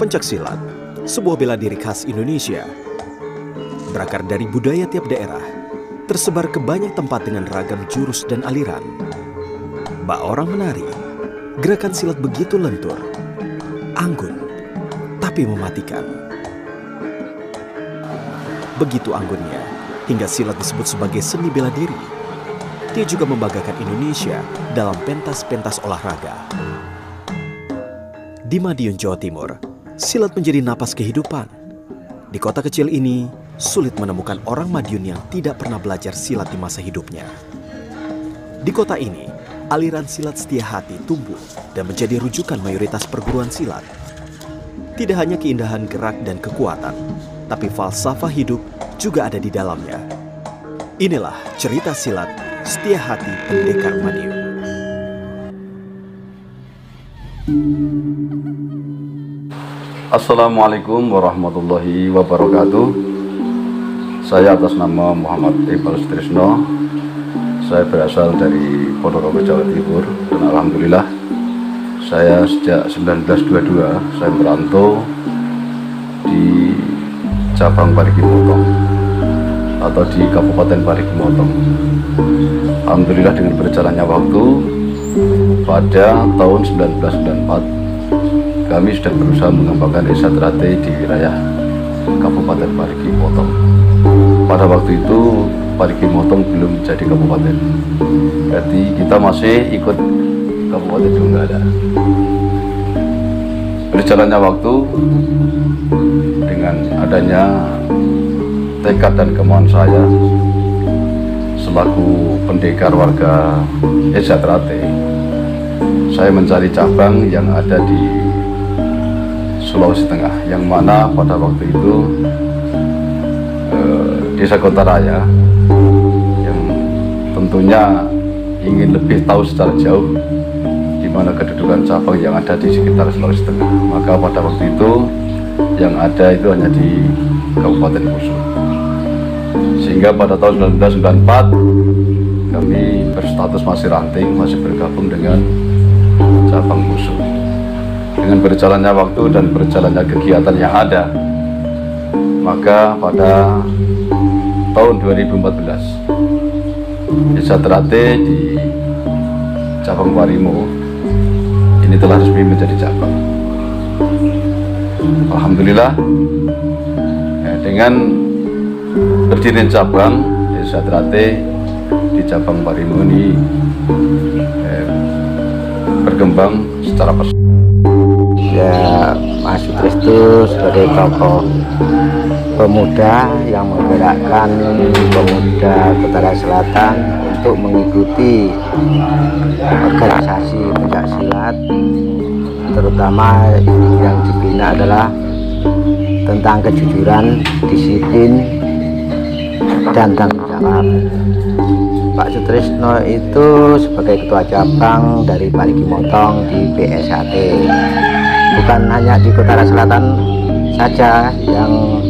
Pencaksilat, sebuah bela diri khas Indonesia. Berakar dari budaya tiap daerah, tersebar ke banyak tempat dengan ragam jurus dan aliran. Bak orang menari, gerakan silat begitu lentur, anggun, tapi mematikan. Begitu anggunnya, hingga silat disebut sebagai seni bela diri. Dia juga membanggakan Indonesia dalam pentas-pentas olahraga. Di Madiun, Jawa Timur, silat menjadi napas kehidupan. Di kota kecil ini, sulit menemukan orang Madiun yang tidak pernah belajar silat di masa hidupnya. Di kota ini, aliran silat Setia Hati tumbuh dan menjadi rujukan mayoritas perguruan silat. Tidak hanya keindahan gerak dan kekuatan, tapi falsafah hidup juga ada di dalamnya. Inilah cerita silat Setia Hati Pendekar Madiun. Assalamualaikum warahmatullahi wabarakatuh. Saya atas nama Muhammad Iqbal Sutrisno. Saya berasal dari Ponorogo, Jawa Timur, dan alhamdulillah saya sejak 1922 saya merantau di cabang Parigi Motong atau di Kabupaten Parigi Motong. Alhamdulillah dengan berjalannya waktu, pada tahun 1994 kami sudah berusaha mengembangkan Esatrate di wilayah Kabupaten Parigi Motong. Pada waktu itu Parigi Motong belum menjadi kabupaten, berarti kita masih ikut Kabupaten Donggala. Berjalannya waktu, dengan adanya tekad dan kemauan saya selaku pendekar warga Esatrate, saya mencari cabang yang ada di Sulawesi Tengah, yang mana pada waktu itu Desa Kontaraya yang tentunya ingin lebih tahu secara jauh di mana kedudukan cabang yang ada di sekitar Sulawesi Tengah. Maka pada waktu itu yang ada itu hanya di Kabupaten Kusu. Sehingga pada tahun 1994 kami berstatus masih ranting, masih bergabung dengan cabang Kusu. Dengan berjalannya waktu dan berjalannya kegiatan yang ada, maka pada tahun 2014 Esatrate di cabang Parimo ini telah resmi menjadi cabang. Alhamdulillah, dengan berdirinya cabang Esatrate di cabang Parimo ini berkembang secara pesat. Ya, Mas Sutrisno sebagai tokoh pemuda yang menggerakkan pemuda Utara Selatan untuk mengikuti organisasi pencaksilat, terutama yang dibina adalah tentang kejujuran, disiplin, dan tanggung jawab. Pak Sutrisno itu sebagai ketua cabang dari Parigi Motong di BSAT. Bukan hanya di Utara Selatan saja yang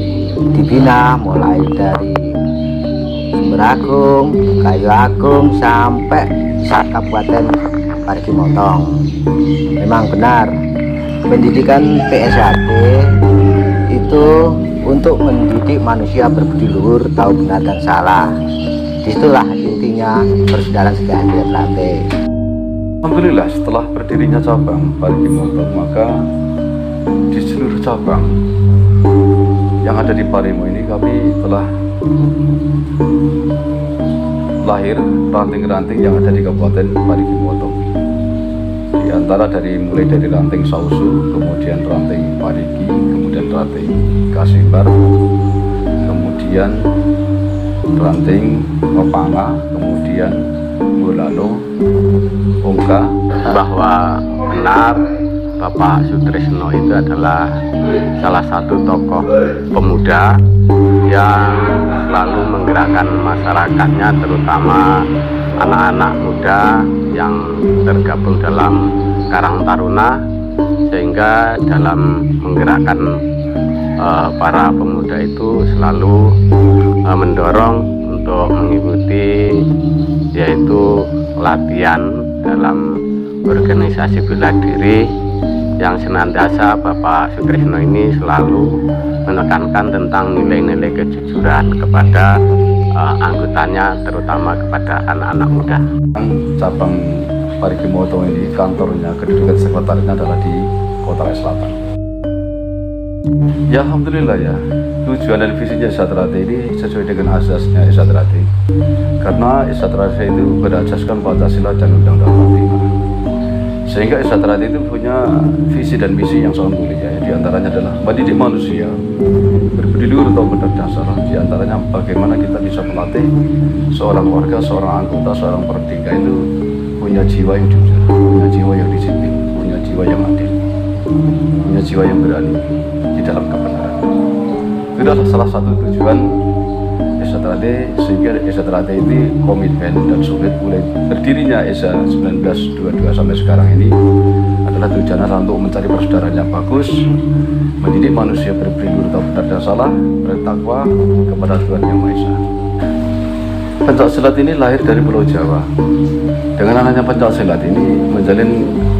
dibina, mulai dari Sumber Agung, Kayu Agung, sampai Kabupaten Parigi Motong. Memang benar, pendidikan PSAT itu untuk mendidik manusia berbudi luhur, tahu benar dan salah. Disitulah intinya persaudaraan Setia Hati. Alhamdulillah, setelah berdirinya cabang Parigi Motong, maka di seluruh cabang yang ada di Parimo ini kami telah lahir ranting-ranting yang ada di Kabupaten Parigi Motong. Di antara mulai dari ranting Sausu, kemudian ranting Parigi, kemudian ranting Kasimbar, kemudian ranting Mepanga, kemudian Bolano, Ongka. Bahwa benar Bapak Sutrisno itu adalah salah satu tokoh pemuda yang selalu menggerakkan masyarakatnya, terutama anak-anak muda yang tergabung dalam Karang Taruna, sehingga dalam menggerakkan para pemuda itu selalu mendorong untuk mengikuti yaitu latihan dalam organisasi bela diri yang senantiasa Bapak Sutrisno ini selalu menekankan tentang nilai-nilai kejujuran kepada anggotanya, terutama kepada anak-anak muda. Cabang Parigimoto ini kantornya, kedudukan sekretariatnya adalah di Kota Selatan. Ya alhamdulillah ya, tujuan dan visinya Isatrate ini sesuai dengan asasnya Isatrate, karena Isatrate itu berasaskan Pancasila dan Undang-Undang 45. Sehingga Isatrate itu punya visi dan misi yang sangat mulia, ya. Di antaranya adalah mendidik manusia berbudi luhur atau berdasar. Di antaranya bagaimana kita bisa melatih seorang warga, seorang anggota, seorang merdeka itu punya jiwa yang jujur, punya jiwa yang disiplin, punya jiwa yang adil, punya jiwa yang berani di dalam kebenaran. Itu adalah salah satu tujuan Isatrate, sehingga Isatrate ini komitmen dan sulit mulai berdirinya ESA 1922 sampai sekarang ini adalah tujuannya untuk mencari persaudaraan yang bagus, mendidik manusia berbudi luhur atau benar salah, bertakwa kepada Tuhan Yang Maha Esa. Pencaksilat ini lahir dari Pulau Jawa. Dengan adanya pencaksilat ini menjalin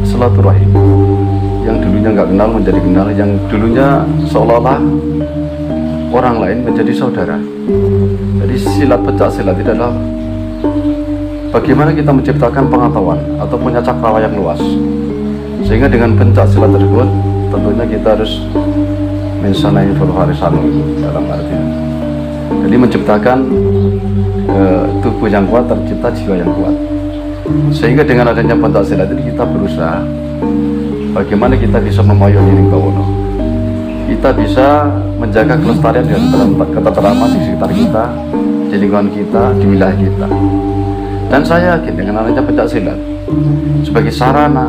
silaturahim. Yang dulunya nggak kenal menjadi kenal, yang dulunya seolah-olah orang lain menjadi saudara. Jadi silat pencaksilat itu adalah bagaimana kita menciptakan pengetahuan atau punya cakrawala yang luas, sehingga dengan pencaksilat tersebut tentunya kita harus mensanai harisanu dalam arti jadi menciptakan tubuh yang kuat, tercipta jiwa yang kuat. Sehingga dengan adanya pencaksilat ini kita berusaha bagaimana kita bisa memayungi Linggawono, kita bisa menjaga kelestarian dalam ketentraman di sekitar kita, di lingkungan kita, di wilayah kita. Dan saya yakin dengan adanya pencaksilat sebagai sarana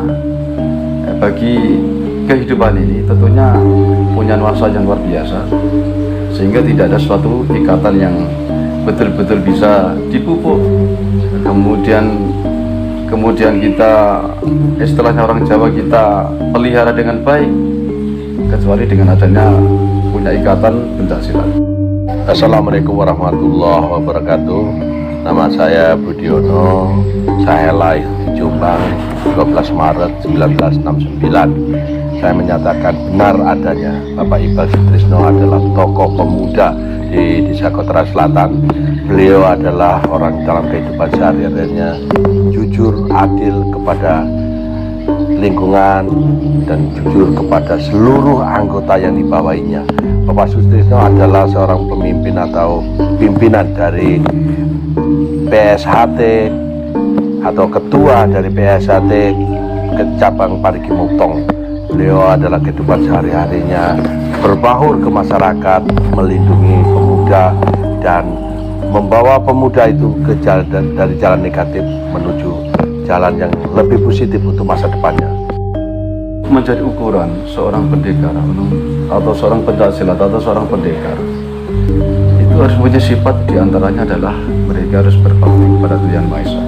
bagi kehidupan ini tentunya punya nuansa yang luar biasa, sehingga tidak ada suatu ikatan yang betul-betul bisa dipupuk. Kemudian kita, istilahnya orang Jawa, kita pelihara dengan baik, kecuali dengan adanya punya ikatan pencaksilat. Assalamualaikum warahmatullahi wabarakatuh. Nama saya Budiono. Saya lahir di Jombang 12 Maret 1969. Saya menyatakan benar adanya Bapak Iqbal Sutrisno adalah tokoh pemuda di Desa Kota Selatan. Beliau adalah orang dalam kehidupan sehari-harinya jujur, adil kepada lingkungan dan jujur kepada seluruh anggota yang dibawahinya. Bapak Sutrisno adalah seorang pemimpin atau pimpinan dari PSHT atau ketua dari PSHT cabang Parigi Mutong. Beliau adalah kehidupan sehari-harinya berbaur ke masyarakat, melindungi pemuda dan membawa pemuda itu ke jalan, dari jalan negatif menuju jalan yang lebih positif untuk masa depannya. Menjadi ukuran seorang pendekar atau seorang pencaksilat atau seorang pendekar itu harus punya sifat, diantaranya adalah mereka harus berbakti kepada Tuhan Yang Maha Esa.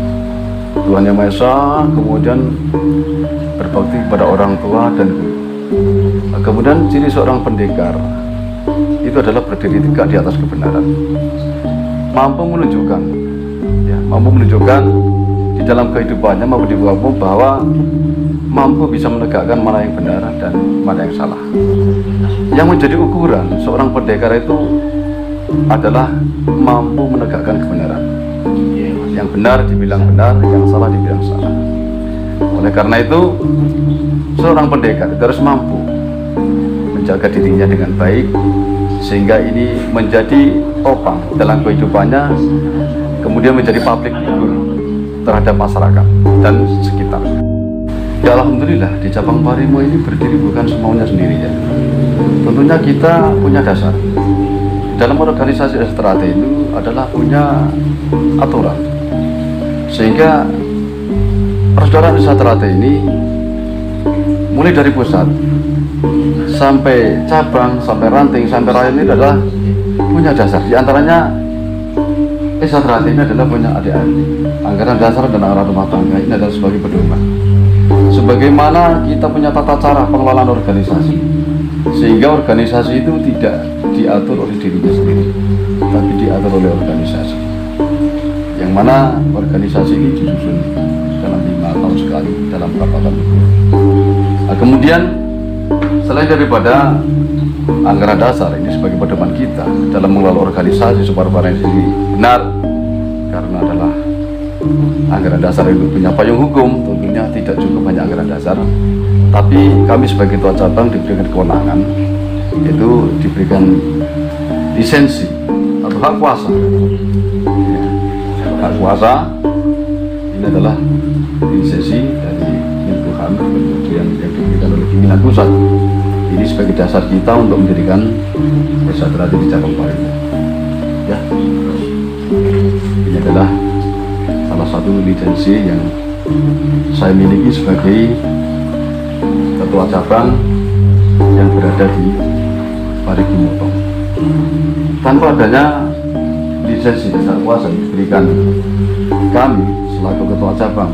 Tuhan Yang Maha Esa, kemudian berbakti kepada orang tua dan guru. Kemudian ciri seorang pendekar itu adalah berdiri tegak di atas kebenaran, mampu menunjukkan di dalam kehidupannya, mampu bahwa mampu bisa menegakkan mana yang benar dan mana yang salah. Yang menjadi ukuran seorang pendekar itu adalah mampu menegakkan kebenaran. Yang benar dibilang benar, yang salah dibilang salah. Oleh karena itu, seorang pendekar itu harus mampu menjaga dirinya dengan baik, sehingga ini menjadi topang dalam kehidupannya, kemudian menjadi public figure terhadap masyarakat dan sekitar. Ya alhamdulillah, di cabang Parimo ini berdiri bukan semaunya sendiri ya. Tentunya kita punya dasar. Dalam organisasi Isatrate itu adalah punya aturan, sehingga persaudaraan Isatrate ini mulai dari pusat sampai cabang, sampai ranting, sampai raya ini adalah punya dasar. Di antaranya Isatrate ini adalah punya adik-adik, anggaran dasar dan anggaran rumah tangga ini adalah sebagai pedoman. Sebagaimana kita punya tata cara pengelolaan organisasi, sehingga organisasi itu tidak diatur oleh dirinya sendiri, tapi diatur oleh organisasi. Yang mana organisasi ini disusun dalam 5 tahun sekali dalam rapat. Nah, kemudian Selain daripada anggaran dasar, ini sebagai pedoman kita dalam mengelola organisasi superorganisasi benar, karena adalah anggaran dasar itu punya payung hukum, tentunya tidak cukup hanya anggaran dasar, tapi kami sebagai ketua cabang diberikan kewenangan, yaitu diberikan lisensi atau hak kuasa. Hak kuasa ini adalah lisensi dari Menkumham yang diberikan oleh pimpinan pusat. Ini sebagai dasar kita untuk mendirikan desa terhati di cabang Parigi. Ya, ini adalah salah satu lisensi yang saya miliki sebagai ketua cabang yang berada di Parigi Motong. Tanpa adanya lisensi dasar kuasa yang diberikan kami selaku ketua cabang,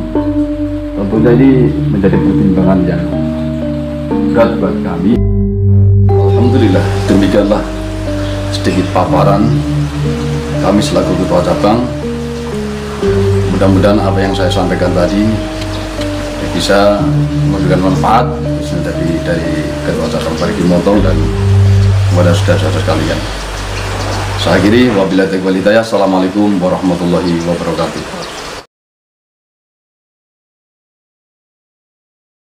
tentunya ini menjadi pertimbangan yang berat buat kami. Alhamdulillah, demikianlah sedikit paparan kami selaku ketua cabang. Mudah-mudahan apa yang saya sampaikan tadi bisa memberikan manfaat dari ketua cabang Parigi Motong dan kepada saudara-saudara sekalian. Saya akhiri, wabillahi taufiq wal hidayah. Assalamualaikum warahmatullahi wabarakatuh.